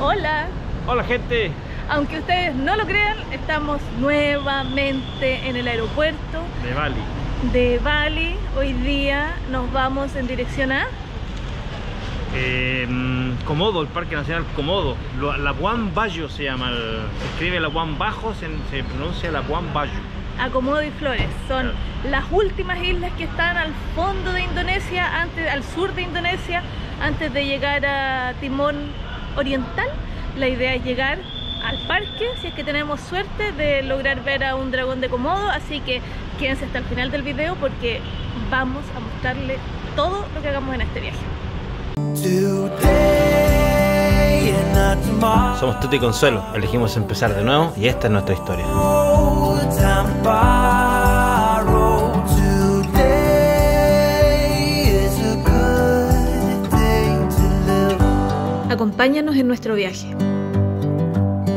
Hola. Hola gente. Aunque ustedes no lo crean, estamos nuevamente en el aeropuerto de Bali. Hoy día nos vamos en dirección a Komodo, el Parque Nacional Komodo. Labuan Bajo se llama, se escribe Labuan Bajo, se pronuncia Labuan Bajo. a Komodo y Flores. Son las últimas islas que están al fondo de Indonesia, al sur de Indonesia, antes de llegar a Timor Oriental. La idea es llegar al parque, si es que tenemos suerte de lograr ver a un dragón de Komodo, así que quédense hasta el final del video porque vamos a mostrarle todo lo que hagamos en este viaje. Somos Tuti y Consuelo, elegimos empezar de nuevo y esta es nuestra historia. Acompáñanos en nuestro viaje.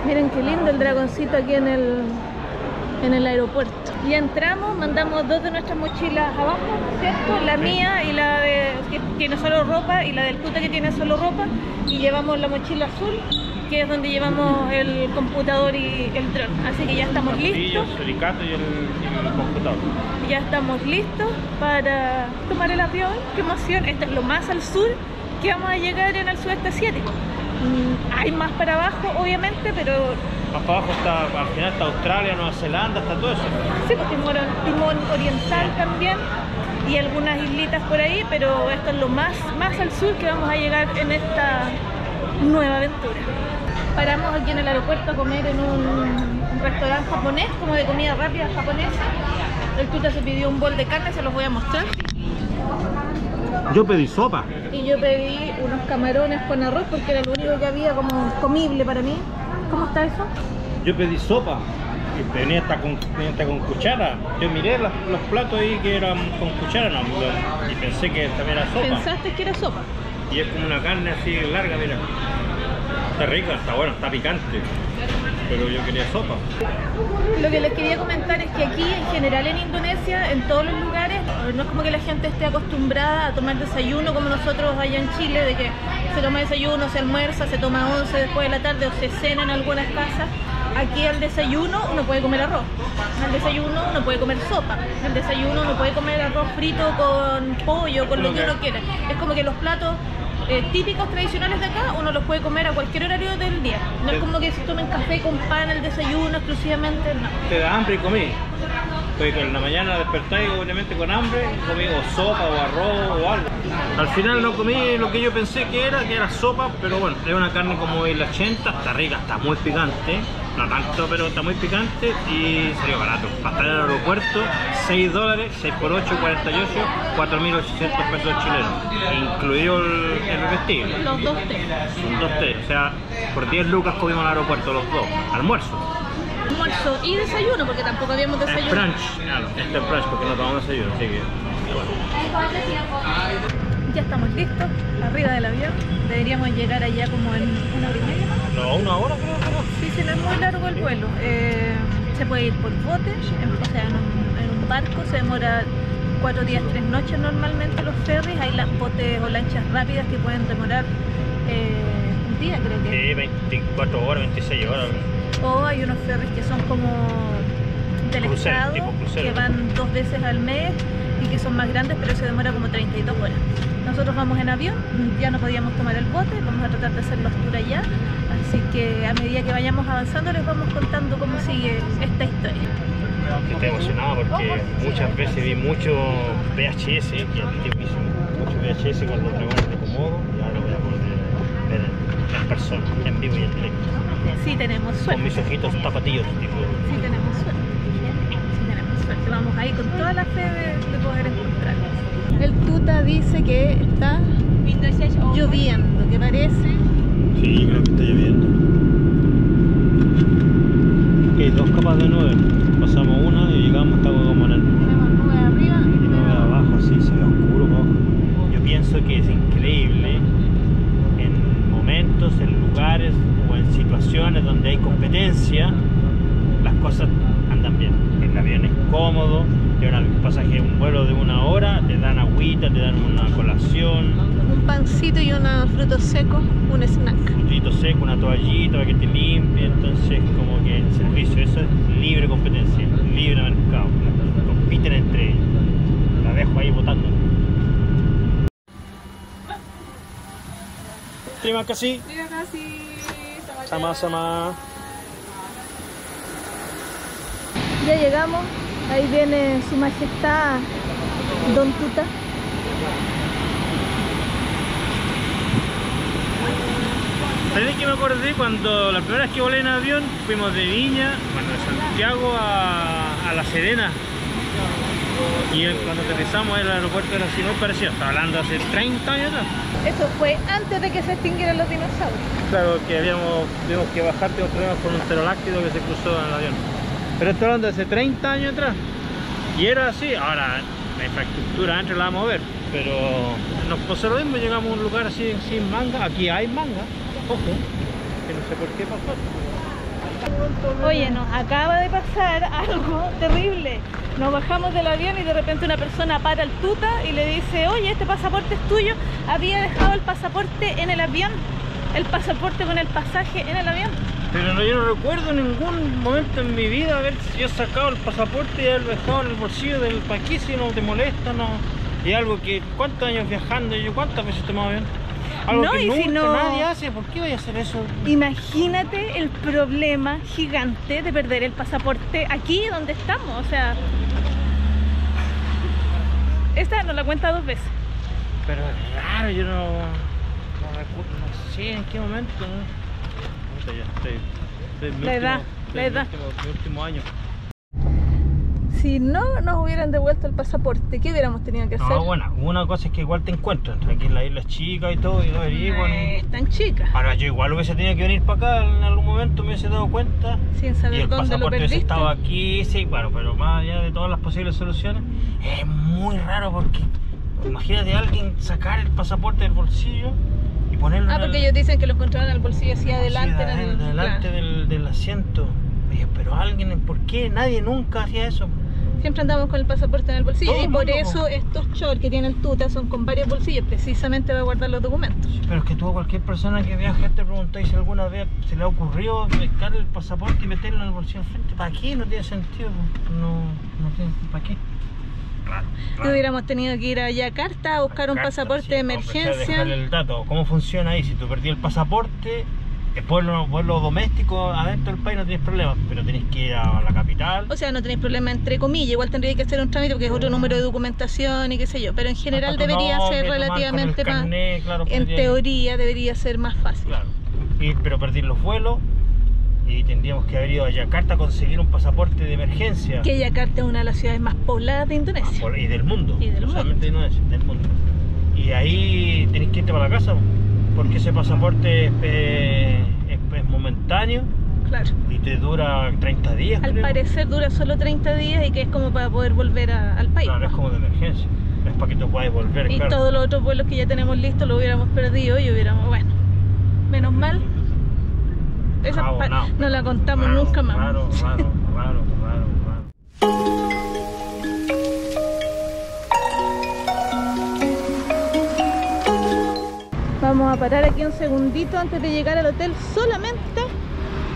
Miren qué lindo el dragoncito aquí en el aeropuerto. Ya entramos, mandamos dos de nuestras mochilas abajo, ¿cierto? La mía y la de que tiene solo ropa y la del Tuta que tiene solo ropa, y llevamos la mochila azul, que es donde llevamos el computador y el dron. Así que ya estamos listos. El suricato y el computador. Ya estamos listos para tomar el avión. ¡Qué emoción! Esto es lo más al sur que vamos a llegar en el sudeste asiático. Hay más para abajo, obviamente, pero más para abajo está, al final está Australia, Nueva Zelanda, está todo eso. Sí, pues Timor Oriental también y algunas islitas por ahí, pero esto es lo más al sur que vamos a llegar en esta nueva aventura. Paramos aquí en el aeropuerto a comer en un restaurante japonés, como de comida rápida japonesa. El Tuta se pidió un bol de carne, se los voy a mostrar. Yo pedí sopa. Y yo pedí unos camarones con arroz porque era lo único que había como comible para mí. ¿Cómo está eso? Yo pedí sopa y venía hasta con cuchara. Yo miré los platos ahí que eran con cuchara, no, y pensé que también era sopa. ¿Pensaste que era sopa? Y es como una carne así larga, mira. Está rica, está bueno, está picante. Pero yo quería sopa. Lo que les quería comentar es que aquí en general en Indonesia, en todos los lugares, no es como que la gente esté acostumbrada a tomar desayuno como nosotros allá en Chile, de que se toma desayuno, se almuerza, se toma 11 después de la tarde o se cena en algunas casas. Aquí al desayuno uno puede comer arroz, al desayuno uno puede comer sopa, al desayuno uno puede comer arroz frito con pollo, con lo que uno quiera. Es como que los platos típicos tradicionales de acá uno los puede comer a cualquier horario del día. No es como que se tomen café con pan el desayuno exclusivamente, no. Te da hambre y comí. Porque en la mañana despertáis obviamente con hambre, comí o sopa o arroz o algo. Al final no comí lo que yo pensé que era sopa, pero bueno, es una carne como el 80, está rica, está muy picante, no tanto, pero está muy picante y salió barato. Para estar en el aeropuerto, $6, 6 por 8, 48, 4.800 pesos chilenos, incluido el vestido. Los dos té. Son dos té, o sea, por 10 lucas comimos en el aeropuerto los dos, almuerzo. Almuerzo y desayuno, porque tampoco habíamos desayuno. Es brunch, claro, este es brunch porque no tomamos desayuno, así que bueno. Ya estamos listos, arriba del avión. Deberíamos llegar allá como en una hora y media. No, una hora creo que no. Sí, sí, no es muy largo el vuelo. Se puede ir por bote, o sea, en un barco. Se demora 4 días, 3 noches normalmente los ferries. Hay las botes o lanchas rápidas que pueden demorar un día, creo que. Sí, 24 horas, 26 horas. O hay unos ferries que son como del crucero, estado, tipo crucero, que van 2 veces al mes y que son más grandes, pero se demora como 32 horas. Nosotros vamos en avión, ya no podíamos tomar el bote, vamos a tratar de hacer los tours allá, así que a medida que vayamos avanzando les vamos contando cómo sigue esta historia. Estoy emocionado porque muchas veces vi mucho VHS, que mucho VHS con los dragones de Komodo, y ahora lo voy a poder ver en persona, en vivo y en directo. Sí tenemos suerte. Con mis ojitos tapatillos, tipo. Sí tenemos suerte. Sí tenemos suerte. Vamos ahí con toda la fe de poder encontrarnos. El Tuta dice que está lloviendo, ¿qué parece? Sí, creo que está lloviendo. Aquí hay 2 capas de nube. Pasamos una y llegamos, estamos como en el... Tenemos nube arriba y nube abajo, así se ve oscuro abajo. Yo pienso que es increíble en momentos, en lugares o en situaciones donde hay competencia, las cosas andan bien. El avión es cómodo, tiene un pasaje, un vuelo de 1 hora, te dan agüita, te dan una colación, un pancito y unos frutos secos, un snack. frutito seco, una toallita para que te limpie, entonces como que el servicio, eso es libre competencia, libre mercado, compiten entre ellos. La dejo ahí botando. Terima kasih. Terima kasih. Sama-sama. Ya llegamos, ahí viene su majestad Don Tuta. ¿Sabes que me acordé cuando la primera vez que volé en avión fuimos de Viña, bueno, de Santiago a La Serena? Y cuando aterrizamos el aeropuerto era así muy parecido, estaba hablando hace 30 años atrás. Eso fue antes de que se extinguieran los dinosaurios. Claro, que tuvimos que bajar, tuvimos problemas con un pterodáctilo que se cruzó en el avión. Pero estoy hablando de hace 30 años atrás. Y era así, ahora la infraestructura antes la vamos a ver, pero nos pasó lo mismo, llegamos a un lugar así sin manga, aquí hay manga, ojo, que no sé por qué pasó. Oye, nos acaba de pasar algo terrible. Nos bajamos del avión y de repente una persona para al tuta y le dice: oye, este pasaporte es tuyo. Había dejado el pasaporte en el avión, el pasaporte con el pasaje en el avión. Pero no, yo no recuerdo ningún momento en mi vida haber yo sacado el pasaporte y haberlo dejado en el bolsillo del paquí. Si no te molesta, no. Y algo que, ¿cuántos años viajando? Yo, ¿cuántas veces tomaba avión? Algo No, que y nunca si no- nadie hace, ¿por qué voy a hacer eso? Imagínate el problema gigante de perder el pasaporte aquí donde estamos. O sea, esta nos la cuenta 2 veces. Pero es raro, yo no recuerdo, no sé en qué momento, ¿no? Puta, ya estoy en mi La edad, la edad. mi último año. Si no nos hubieran devuelto el pasaporte, ¿qué hubiéramos tenido que hacer? No, bueno, una cosa es que igual te encuentran, aquí en la isla chica y todo, y no averiguan. Es tan chica, Ahora yo igual hubiese tenido que venir para acá, en algún momento me hubiese dado cuenta. sin Y saber el dónde lo pasaporte hubiese perdiste. estado aquí, sí, claro, pero más allá de todas las posibles soluciones, es muy raro porque imagínate a alguien sacar el pasaporte del bolsillo y ponerlo Ah, en porque el, ellos dicen que lo encontraron al bolsillo así adelante. sí, en el delante plan. del asiento. Oye, pero alguien, ¿por qué? Nadie nunca hacía eso. Siempre andamos con el pasaporte en el bolsillo. Todo Y el por mundo, eso estos shorts que tienen tuta son con varios bolsillos, precisamente para guardar los documentos. Pero es que tú a cualquier persona que viaje te preguntáis si alguna vez se le ha ocurrido pescar el pasaporte y meterlo en el bolsillo al frente. ¿Para qué? No tiene sentido. No tiene, ¿para qué? Claro. Hubiéramos tenido que ir a Yakarta a buscar un pasaporte de emergencia. Dejarle el dato, ¿cómo funciona ahí? Si tú perdí el pasaporte, vuelo doméstico adentro del país no tienes problemas, pero tenés que ir a la capital. O sea, no tenéis problema entre comillas, igual tendría que hacer un trámite porque es otro número de documentación y qué sé yo, pero en general Hasta tu debería nombre, ser tu marca en el relativamente más, carnet, claro, en podría ir. teoría debería ser más fácil. Claro, pero perdí los vuelos y tendríamos que haber ido a Yakarta a conseguir un pasaporte de emergencia. Que Yakarta es una de las ciudades más pobladas de Indonesia. Y del mundo. Y del no mundo. solamente de Indonesia, del mundo. Y ahí tenés que irte para la casa, porque ese pasaporte es momentáneo Claro. y te dura 30 días. Al creo. parecer dura solo 30 días y que es como para poder volver al país. Claro, es como de emergencia. Es para que tú puedas volver, Y claro. todos los otros vuelos que ya tenemos listos lo hubiéramos perdido y hubiéramos, bueno, menos mal. Esa Jabonao. no la contamos Raro, nunca más. Raro. Vamos a parar aquí un segundito antes de llegar al hotel solamente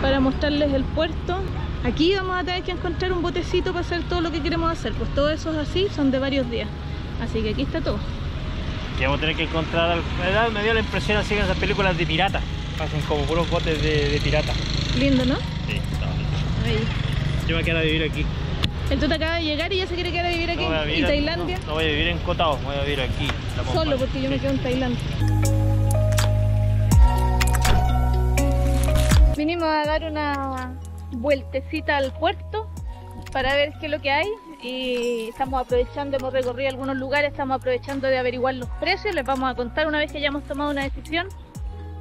para mostrarles el puerto. Aquí vamos a tener que encontrar un botecito para hacer todo lo que queremos hacer, pues todos esos así son de varios días. Así que aquí está todo. Que vamos a tener que encontrar, me dio la impresión así en esas películas de piratas. Hacen como puros botes de pirata. Lindo, ¿no? Sí, está bonito. Ahí. Yo me quedo a vivir aquí. El Tuta acaba de llegar y ya se quiere quedar a vivir aquí. No voy a vivir ¿Y Tailandia? No voy a vivir en Koh Tao, voy a vivir aquí. La Solo Pompano. porque yo me Sí. quedo en Tailandia. Vinimos a dar una vueltecita al puerto para ver qué es lo que hay y estamos aprovechando, hemos recorrido algunos lugares, estamos aprovechando de averiguar los precios. Les vamos a contar una vez que hayamos tomado una decisión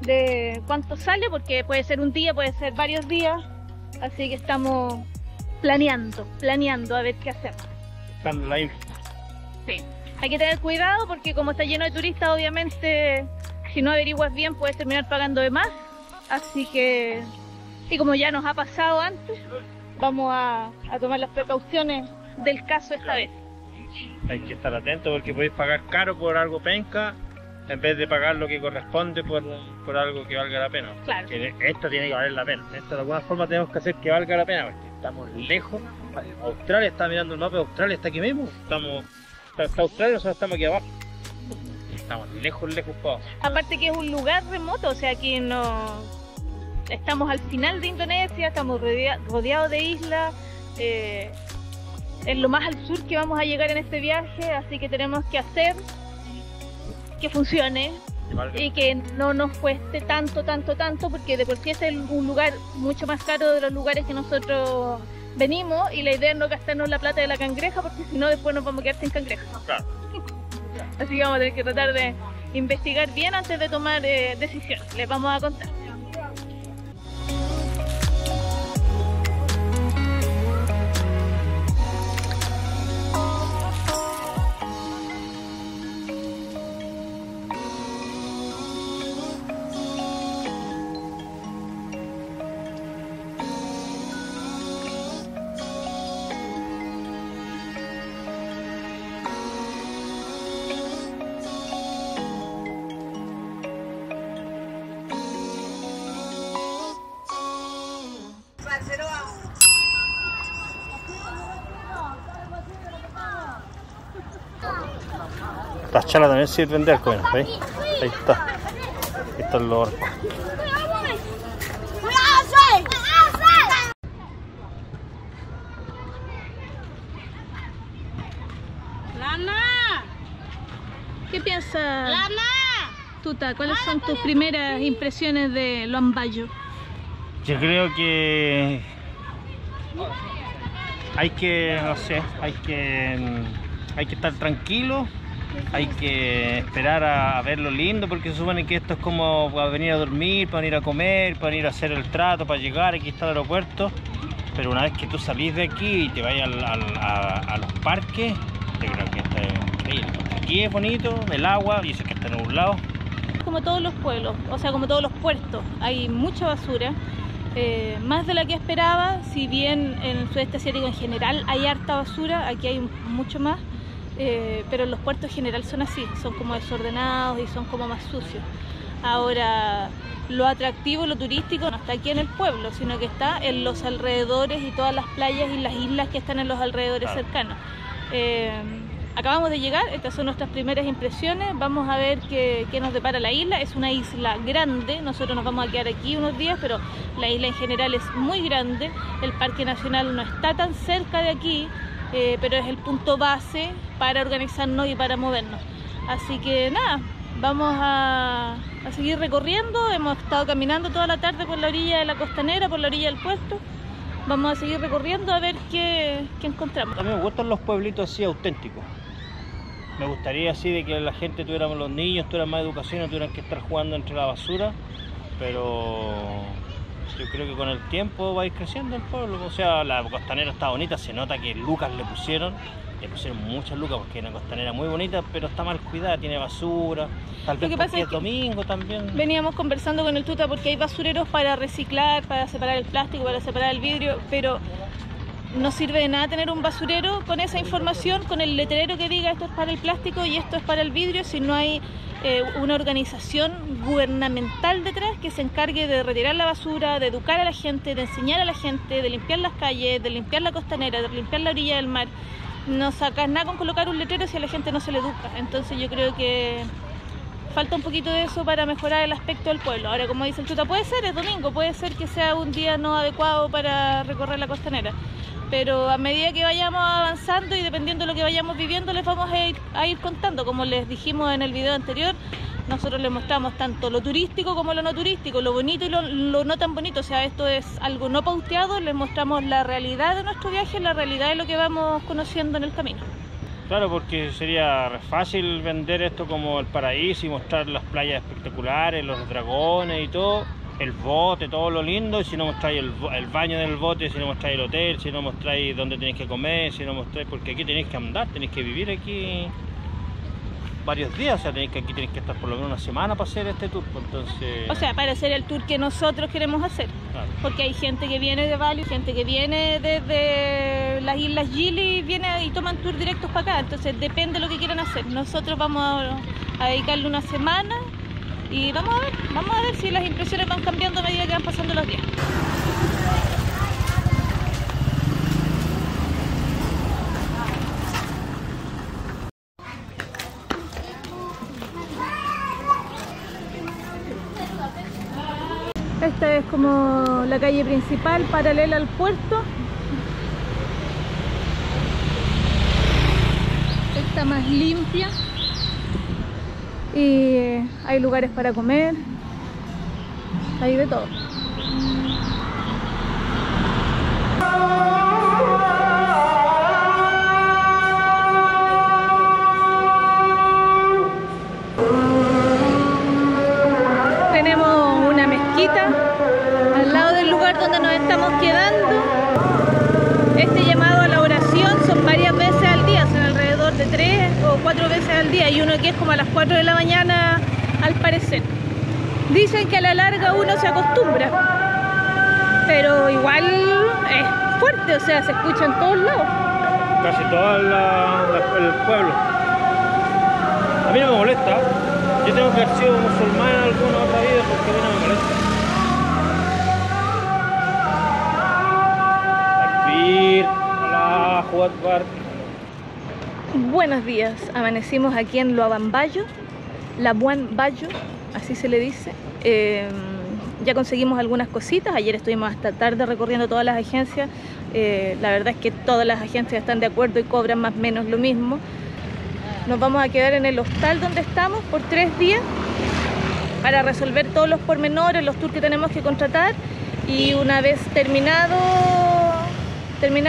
de cuánto sale, porque puede ser un día, puede ser varios días, así que estamos planeando a ver qué hacemos. Están la info. Sí. Hay que tener cuidado porque como está lleno de turistas, obviamente si no averiguas bien puedes terminar pagando de más. Así que, y como ya nos ha pasado antes, vamos a tomar las precauciones del caso esta vez. Hay que estar atento porque podéis pagar caro por algo penca en vez de pagar lo que corresponde por algo que valga la pena. Claro. Que esto tiene que valer la pena. Esto de alguna forma tenemos que hacer que valga la pena, porque estamos lejos. Australia, está mirando el mapa, Australia está aquí mismo. Está Australia, nosotros estamos aquí abajo. Estamos lejos para abajo. Aparte que es un lugar remoto, o sea, aquí no... Estamos al final de Indonesia, estamos rodeados de islas. Es lo más al sur que vamos a llegar en este viaje, así que tenemos que hacer que funcione y que no nos cueste tanto, porque de por sí este es un lugar mucho más caro de los lugares que nosotros venimos, y la idea es no gastarnos la plata de la cangreja, porque si no después nos vamos a quedar sin cangreja. Claro. Así que vamos a tener que tratar de investigar bien antes de tomar decisiones. Les vamos a contar. Las chalas también sirven de arco, mira, ¿veis? Ahí está. Ahí están los arcos. ¿Qué piensas, Tuta? ¿Cuáles son tus primeras impresiones de Luang Bayo? Yo creo que hay que, no sé, hay que estar tranquilo, hay que esperar a ver lo lindo, porque se supone que esto es como para venir a dormir, para venir a comer, para venir a hacer el trato, para llegar. Aquí está el aeropuerto, pero una vez que tú salís de aquí y te vayas a los parques, yo creo que esto es increíble. Aquí es bonito, el agua, dice que está nublado. Como todos los pueblos, o sea, como todos los puertos, hay mucha basura. Más de la que esperaba, si bien en el sudeste asiático en general hay harta basura, aquí hay mucho más, pero los puertos en general son así, son como desordenados y son como más sucios. Ahora, lo atractivo, lo turístico, no está aquí en el pueblo, sino que está en los alrededores y todas las playas y las islas que están en los alrededores cercanos. Acabamos de llegar, estas son nuestras primeras impresiones, vamos a ver qué nos depara la isla. Es una isla grande, nosotros nos vamos a quedar aquí unos días, pero la isla en general es muy grande. El Parque Nacional no está tan cerca de aquí, pero es el punto base para organizarnos y para movernos. Así que nada, vamos a seguir recorriendo. Hemos estado caminando toda la tarde por la orilla de la costanera, por la orilla del puerto. Vamos a seguir recorriendo a ver qué encontramos. A mí me gustan los pueblitos así auténticos. Me gustaría así de que la gente tuviéramos, los niños tuvieran más educación, no tuvieran que estar jugando entre la basura, pero yo creo que con el tiempo va a ir creciendo el pueblo. O sea, la costanera está bonita, se nota que lucas le pusieron muchas lucas porque es una costanera muy bonita, pero está mal cuidada, tiene basura, tal vez porque es domingo también. Veníamos conversando con el Tuta porque hay basureros para reciclar, para separar el plástico, para separar el vidrio, pero no sirve de nada tener un basurero con esa información, con el letrero que diga esto es para el plástico y esto es para el vidrio, si no hay una organización gubernamental detrás que se encargue de retirar la basura, de educar a la gente, de enseñar a la gente, de limpiar las calles, de limpiar la costanera, de limpiar la orilla del mar. No sacas nada con colocar un letrero si a la gente no se le educa. Entonces yo creo que falta un poquito de eso para mejorar el aspecto del pueblo. Ahora, como dice el Tuta, puede ser, es domingo, puede ser que sea un día no adecuado para recorrer la costanera. Pero a medida que vayamos avanzando y dependiendo de lo que vayamos viviendo, les vamos a ir contando. Como les dijimos en el video anterior, nosotros les mostramos tanto lo turístico como lo no turístico, lo bonito y lo no tan bonito. O sea, esto es algo no pauteado, les mostramos la realidad de nuestro viaje, la realidad de lo que vamos conociendo en el camino. Claro, porque sería fácil vender esto como el paraíso y mostrar las playas espectaculares, los dragones y todo, el bote, todo lo lindo, y si no mostráis el baño del bote, si no mostráis el hotel, si no mostráis dónde tenéis que comer, si no mostráis, porque aquí tenéis que andar, tenéis que vivir aquí varios días, o sea, aquí tenéis que estar por lo menos una semana para hacer este tour, entonces... O sea, para hacer el tour que nosotros queremos hacer, claro. Porque hay gente que viene de Bali, gente que viene desde las Islas Gili, viene y toman tour directos para acá, entonces depende de lo que quieran hacer. Nosotros vamos a dedicarle una semana y vamos a ver si las impresiones van cambiando a medida que van pasando los días. Esta es como la calle principal paralela al puerto. Está más limpia y hay lugares para comer, hay de todo. Tenemos una mezquita al lado del lugar donde nos estamos quedando. Este llamado a la oración son varias veces al día, son alrededor de 3 o 4 veces al día, y uno que es como a las 4 de la mañana al parecer. Dicen que a la larga uno se acostumbra, pero igual es fuerte, o sea, se escucha en todos lados. Casi todo el pueblo. A mí no me molesta. Yo tengo que haber sido musulmán en alguna otra vida porque a mí no me molesta. Allahu Akbar. Buenos días, amanecimos aquí en Labuan Bajo, así se le dice. Ya conseguimos algunas cositas, ayer estuvimos hasta tarde recorriendo todas las agencias. La verdad es que todas las agencias están de acuerdo y cobran más o menos lo mismo. Nos vamos a quedar en el hostal donde estamos por 3 días para resolver todos los pormenores, los tours que tenemos que contratar, y una vez terminada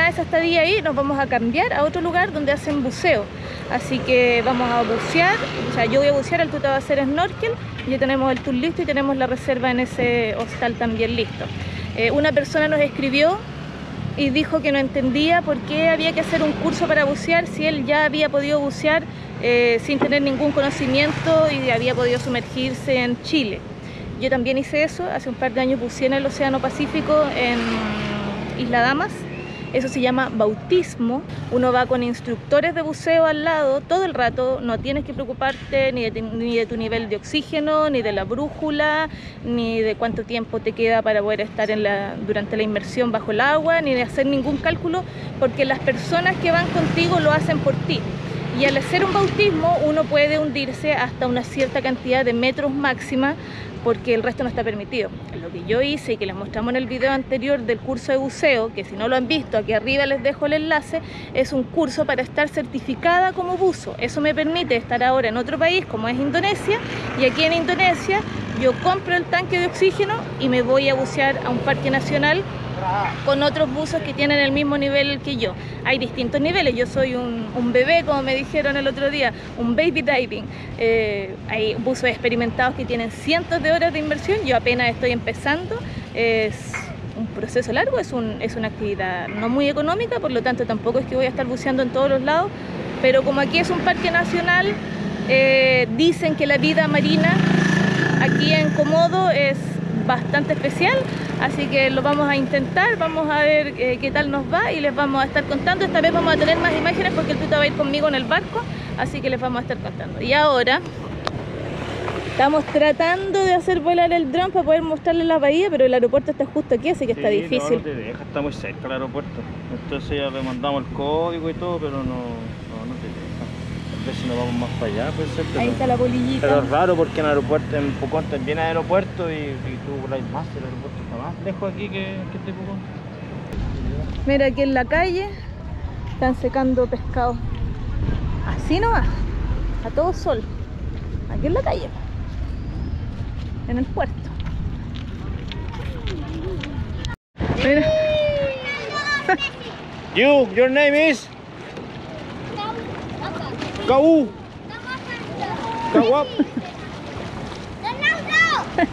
esa estadía ahí, nos vamos a cambiar a otro lugar donde hacen buceo. Así que vamos a bucear, o sea, yo voy a bucear, el tuta va a hacer snorkel, ya tenemos el tour listo y tenemos la reserva en ese hostal también listo. Una persona nos escribió y dijo que no entendía por qué había que hacer un curso para bucear si él ya había podido bucear sin tener ningún conocimiento y había podido sumergirse en Chile. Yo también hice eso, hace un par de años buceé en el Océano Pacífico en Isla Damas. Eso se llama bautismo. Uno va con instructores de buceo al lado todo el rato, no tienes que preocuparte ni de tu nivel de oxígeno, ni de la brújula, ni de cuánto tiempo te queda para poder estar durante la inmersión bajo el agua, ni de hacer ningún cálculo, porque las personas que van contigo lo hacen por ti. Y al hacer un bautismo uno puede hundirse hasta una cierta cantidad de metros máxima, porque el resto no está permitido. Lo que yo hice y que les mostramos en el video anterior del curso de buceo, que si no lo han visto, aquí arriba les dejo el enlace, es un curso para estar certificada como buzo. Eso me permite estar ahora en otro país como es Indonesia, y aquí en Indonesia yo compro el tanque de oxígeno y me voy a bucear a un parque nacional con otros buzos que tienen el mismo nivel que yo. Hay distintos niveles, yo soy un bebé, como me dijeron el otro día, un baby diving. Hay buzos experimentados que tienen cientos de horas de inversión, yo apenas estoy empezando. Es un proceso largo, es una actividad no muy económica, por lo tanto tampoco es que voy a estar buceando en todos los lados, pero como aquí es un parque nacional, dicen que la vida marina aquí en Komodo es bastante especial, así que lo vamos a intentar, vamos a ver qué tal nos va y les vamos a estar contando. Esta vez vamos a tener más imágenes porque el tuta va a ir conmigo en el barco, así que les vamos a estar contando. Y ahora estamos tratando de hacer volar el dron para poder mostrarles la bahía, pero el aeropuerto está justo aquí, así que está difícil. No te deja, está muy cerca el aeropuerto, entonces ya le mandamos el código y todo, pero no te deja. A ver si nos vamos más para allá, puede ser, pero, ahí está la polillita. Pero es raro porque en aeropuerto, en Pucón también hay aeropuerto y tú voláis más, el aeropuerto está más lejos aquí que este Pucón. Mira, aquí en la calle están secando pescado. Así nomás, a todo sol. Aquí en la calle, en el puerto. Mira. Your name is? Kau. Kawap.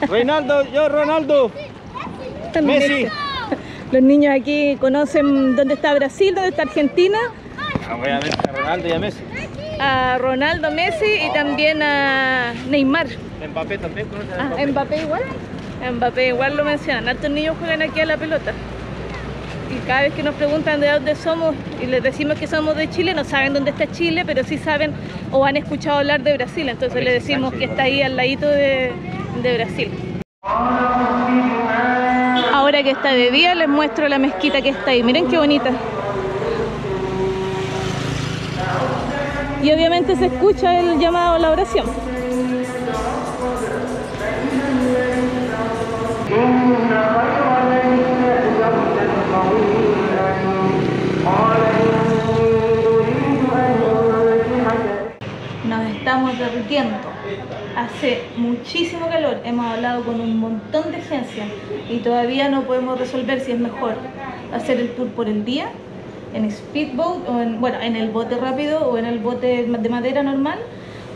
Reinaldo, yo Ronaldo. Messi. Los niños aquí conocen dónde está Brasil, dónde está Argentina. Obviamente a Ronaldo y a Messi. A Ronaldo, Messi y también a Neymar. Mbappé también conoce a Mbappé igual. Mbappé igual lo mencionan. Hartos niños juegan aquí a la pelota. y cada vez que nos preguntan de dónde somos y les decimos que somos de Chile, no saben dónde está Chile, pero sí saben o han escuchado hablar de Brasil, entonces les decimos que está ahí al ladito de Brasil. Ahora que está de día les muestro la mezquita que está ahí, miren qué bonita. Y obviamente se escucha el llamado a la oración. Nos estamos derritiendo. Hace muchísimo calor, hemos hablado con un montón de agencias y todavía no podemos resolver si es mejor hacer el tour por el día, en speedboat o en el bote rápido o en el bote de madera normal,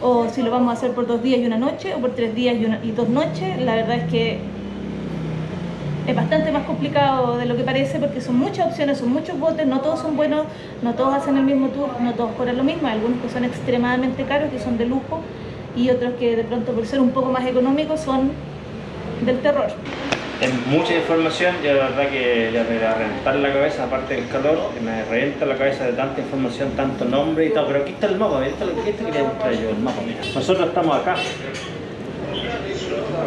o si lo vamos a hacer por 2 días y 1 noche o por 3 días y 2 noches. La verdad es que es bastante más complicado de lo que parece porque son muchas opciones, son muchos botes, no todos son buenos, no todos hacen el mismo tour, no todos cobran lo mismo, hay algunos que son extremadamente caros, que son de lujo, y otros que de pronto por ser un poco más económicos son del terror. Es mucha información, y la verdad que ya me va a reventar la cabeza, aparte del calor, que me revienta la cabeza de tanta información, tanto nombre y todo. Pero aquí está el mapa, mira, esto es lo que quería mostrar yo, el mapa, mira. Nosotros estamos acá.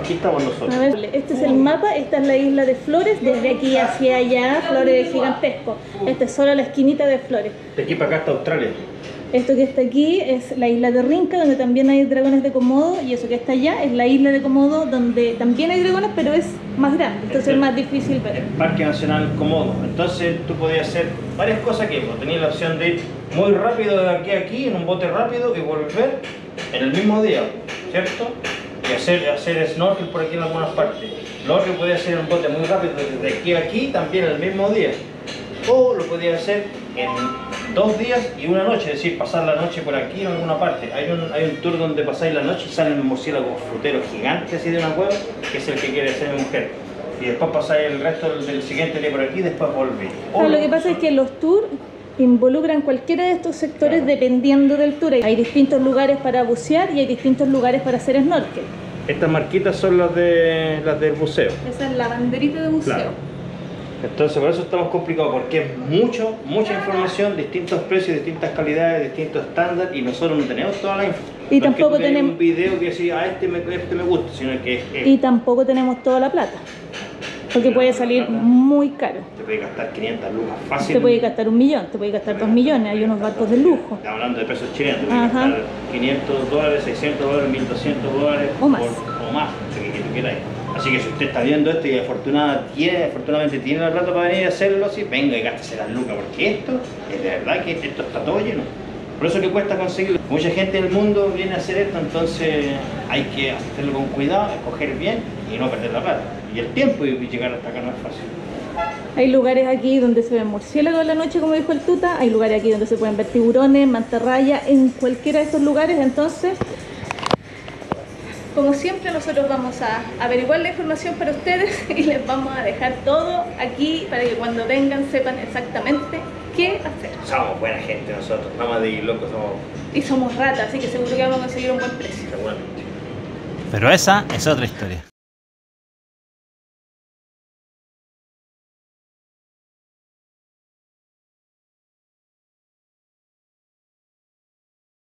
Aquí estamos nosotros. A ver, este es el mapa, esta es la isla de Flores, desde aquí hacia allá, Flores gigantesco. Esta es solo la esquinita de Flores. De aquí para acá está Australia. Esto que está aquí es la isla de Rinca, donde también hay dragones de Komodo, y eso que está allá es la isla de Komodo, donde también hay dragones, pero es más grande, entonces es más difícil ver. El Parque Nacional Komodo. Entonces tú podías hacer varias cosas aquí, pues tenías la opción de ir muy rápido de aquí a aquí, en un bote rápido, y volver en el mismo día, ¿cierto? Y hacer snorkel por aquí en algunas partes. Lo otro podía hacer en un bote muy rápido desde aquí a aquí, también el mismo día. O lo podía hacer en 2 días y 1 noche, es decir, pasar la noche por aquí en alguna parte. Hay un tour donde pasáis la noche y salen un murciélago frutero gigante así de una cueva, que es el que quiere ser mujer. Y después pasáis el resto del siguiente día por aquí y después volvéis. Lo que pasa es que los tours involucran cualquiera de estos sectores, claro, dependiendo del tour. Hay distintos lugares para bucear y hay distintos lugares para hacer snorkel. Estas marquitas son las del buceo. Esa es la banderita de buceo. Claro. Entonces por eso estamos complicados, porque es mucha información, distintos precios, distintas calidades, distintos estándares, y nosotros no tenemos toda la info. Y no tampoco es que tenemos un video que decía, este me gusta, sino que y tampoco tenemos toda la plata, porque puede salir muy caro. Te puede gastar 500 lucas fácil. Te puede gastar 1 millón, te puede gastar 2 millones, hay unos barcos de lujo. Estamos hablando de pesos chilenos, te puede gastar $500, $600, $1.200 o más, lo que tú quieras. Así que si usted está viendo esto y afortunadamente tiene la plata para venir a hacerlo así, venga y gástese las lucas, porque esto es de verdad que esto está todo lleno. Por eso que cuesta conseguirlo. Mucha gente en el mundo viene a hacer esto, entonces hay que hacerlo con cuidado, escoger bien y no perder la plata. Y el tiempo y llegar hasta acá no es fácil. Hay lugares aquí donde se ven murciélagos en la noche, como dijo el Tuta, hay lugares aquí donde se pueden ver tiburones, mantarraya, en cualquiera de estos lugares, entonces como siempre nosotros vamos a averiguar la información para ustedes y les vamos a dejar todo aquí para que cuando vengan sepan exactamente qué hacer. Somos buena gente nosotros, nada de ir locos somos. Y somos ratas, así que seguro que vamos a conseguir un buen precio. Seguramente. Pero esa es otra historia.